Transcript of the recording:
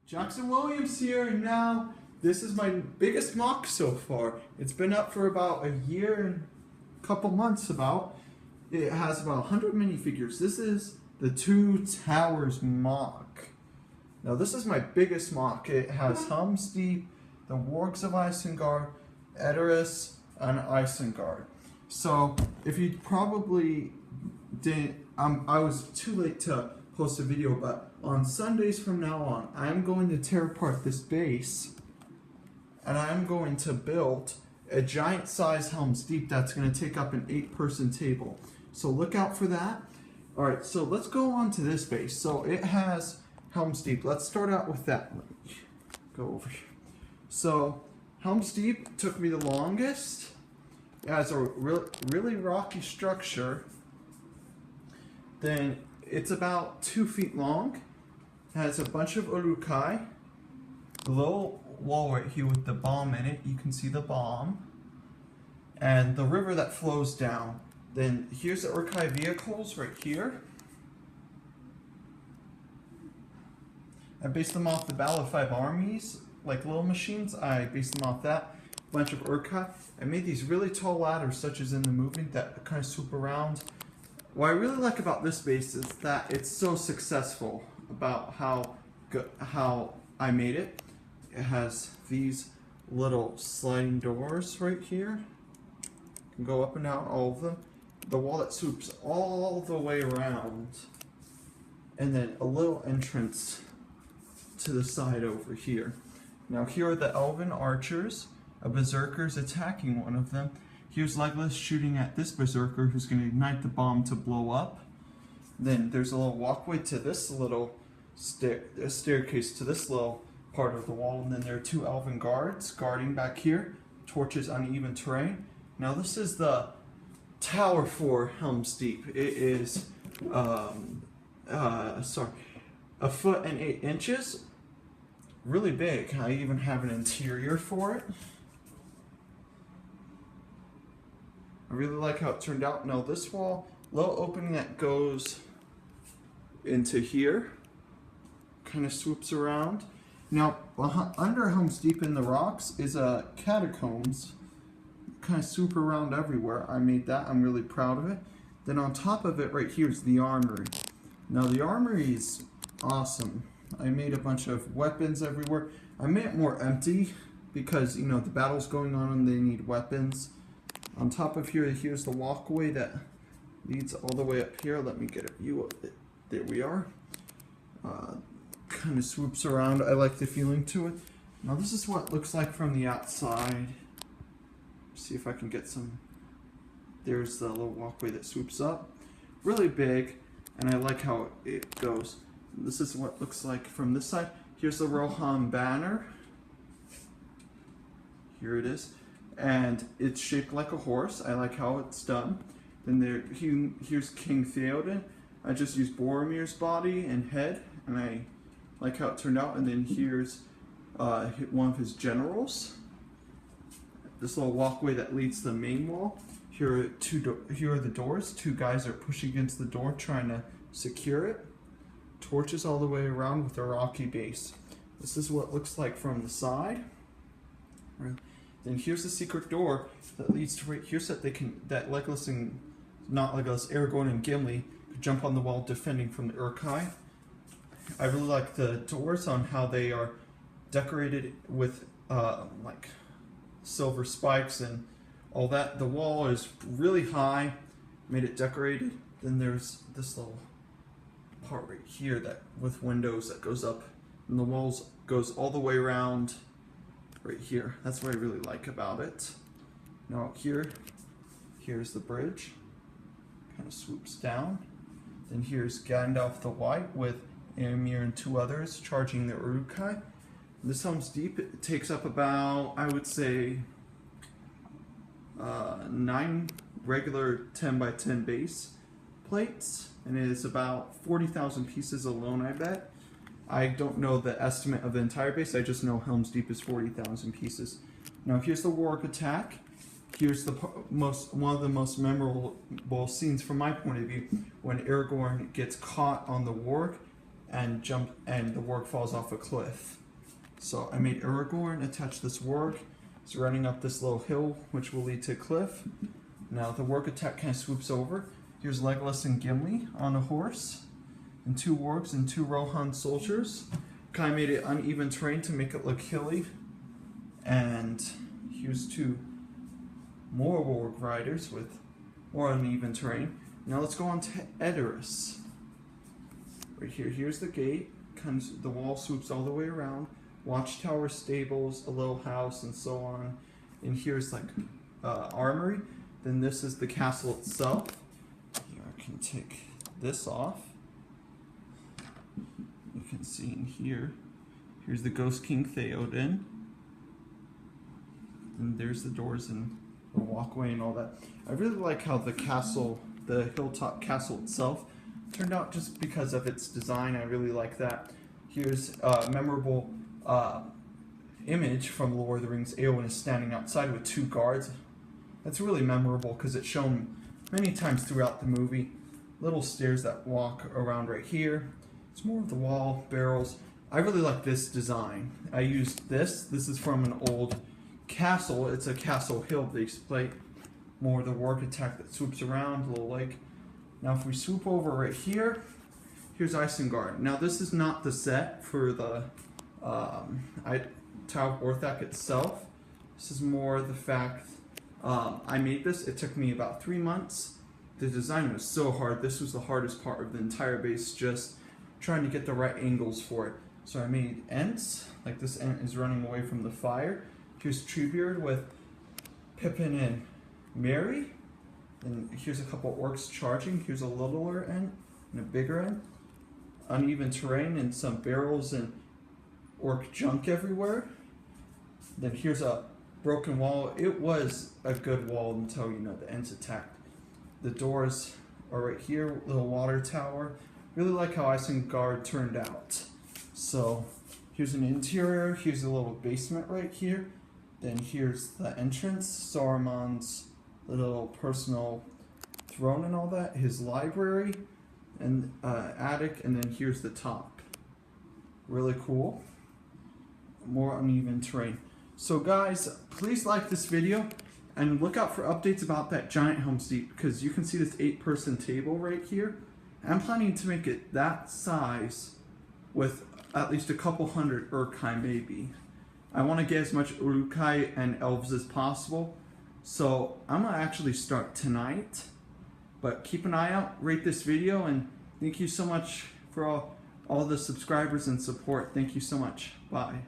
Jackson Williams here, and now this is my biggest mock so far. It's been up for about a year and a couple months about. It has about 100 minifigures. This is the Two Towers mock. Now this is my biggest mock. It has Helm's Deep, the Wargs of Isengard, Edoras, and Isengard. So if you probably didn't, I was too late to post a video, but on Sundays from now on, I'm going to tear apart this base and I'm going to build a giant size Helm's Deep that's going to take up an 8-person table. So look out for that. Alright, so let's go on to this base. So it has Helm's Deep. Let's start out with that. Let me go over here. So Helm's Deep took me the longest. It has a really rocky structure. Then it's about 2 feet long. It has a bunch of urukai. The little wall right here with the bomb in it, you can see the bomb. And the river that flows down. Then here's the urukai vehicles right here. I based them off the Battle of 5 Armies, like little machines. I based them off that. Bunch of urukai. I made these really tall ladders, such as in the movie, that kind of swoop around. What I really like about this base is that it's so successful about how I made it. It has these little sliding doors right here. You can go up and down, all of them. The wall that swoops all the way around. And then a little entrance to the side over here. Now here are the elven archers. A berserker's attacking one of them. Here's Legolas shooting at this berserker who's going to ignite the bomb to blow up. Then there's a little walkway to this little staircase to this little part of the wall. And then there are 2 elven guards guarding back here. Torches uneven terrain. Now this is the tower for Helm's Deep. It is, a foot and 8 inches. Really big. I even have an interior for it. I really like how it turned out. Now this wall, little opening that goes into here, kind of swoops around. Now under Helm's Deep in the rocks is a catacombs, kind of swoop around everywhere. I made that. I'm really proud of it. Then on top of it right here is the armory. Now the armory is awesome. I made a bunch of weapons everywhere. I made it more empty because, you know, the battle's going on and they need weapons. On top of here, here's the walkway that leads all the way up here. Let me get a view of it. There we are. Kind of swoops around. I like the feeling to it. Now this is what it looks like from the outside. See if I can get some. There's the little walkway that swoops up. Really big, and I like how it goes. This is what it looks like from this side. Here's the Rohan banner. Here it is. And it's shaped like a horse. I like how it's done. Then here's King Theoden. I just used Boromir's body and head, and I like how it turned out. And then here's one of his generals. This little walkway that leads to the main wall. Here are the doors. 2 guys are pushing against the door trying to secure it. Torches all the way around with a rocky base. This is what it looks like from the side. Then here's the secret door that leads to right here, so that Legolas and Aragorn and Gimli could jump on the wall defending from the urukai. I really like the doors on how they are decorated with like silver spikes and all that. The wall is really high, made it decorated. Then there's this little part right here that with windows that goes up, and the walls goes all the way around right here. That's what I really like about it. Now here's the bridge, kind of swoops down. Then here's Gandalf the White with Éomer and 2 others charging the urukai. This Helm's Deep, it takes up about, I would say, 9 regular 10 by 10 base plates, and it is about 40,000 pieces alone, I bet. I don't know the estimate of the entire base, I just know Helm's Deep is 40,000 pieces. Now here's the warg attack. Here's the one of the most memorable scenes from my point of view, when Aragorn gets caught on the warg and the warg falls off a cliff. So I made Aragorn attach this warg. It's running up this little hill, which will lead to a cliff. Now the warg attack kind of swoops over. Here's Legolas and Gimli on a horse, and 2 wargs and 2 Rohan soldiers. Kind of made it uneven terrain to make it look hilly. And here's 2 more warg riders with more uneven terrain. Now let's go on to Edoras. Right here, here's the gate. The wall swoops all the way around. Watchtower, stables, a little house, and so on. And here's like armory. Then this is the castle itself. Here, I can take this off. You can see in here. Here's the Ghost King Theoden. And there's the doors and the walkway and all that. I really like how the castle, the hilltop castle itself, turned out just because of its design. I really like that. Here's a memorable image from Lord of the Rings. Eowyn is standing outside with 2 guards. That's really memorable because it's shown many times throughout the movie. Little stairs that walk around right here. It's more of the wall, barrels. I really like this design. I used this. This is from an old castle. It's a castle hill base plate. More of the warg attack that swoops around, a little lake. Now if we swoop over right here, here's Isengard. Now this is not the set for the Tower of Orthanc itself. This is more the fact I made this. It took me about 3 months. The design was so hard. This was the hardest part of the entire base, just trying to get the right angles for it. So I made Ents, like this Ent is running away from the fire. Here's Treebeard with Pippin and Merry. And here's a couple orcs charging. Here's a littler Ent and a bigger Ent. Uneven terrain and some barrels and orc junk everywhere. Then here's a broken wall. It was a good wall until, the Ents attacked. The doors are right here, little water tower. Really like how Isengard turned out. So here's an interior, here's a little basement right here. Then here's the entrance, Saruman's little personal throne and all that, his library and attic, and then here's the top. Really cool. More uneven terrain. So guys, please like this video and look out for updates about that giant Helm's Deep, because you can see this 8-person table right here. I'm planning to make it that size with at least a couple hundred Urkai maybe. I want to get as much Urkai and elves as possible. So I'm going to actually start tonight. But keep an eye out, rate this video, and thank you so much for all the subscribers and support. Thank you so much. Bye.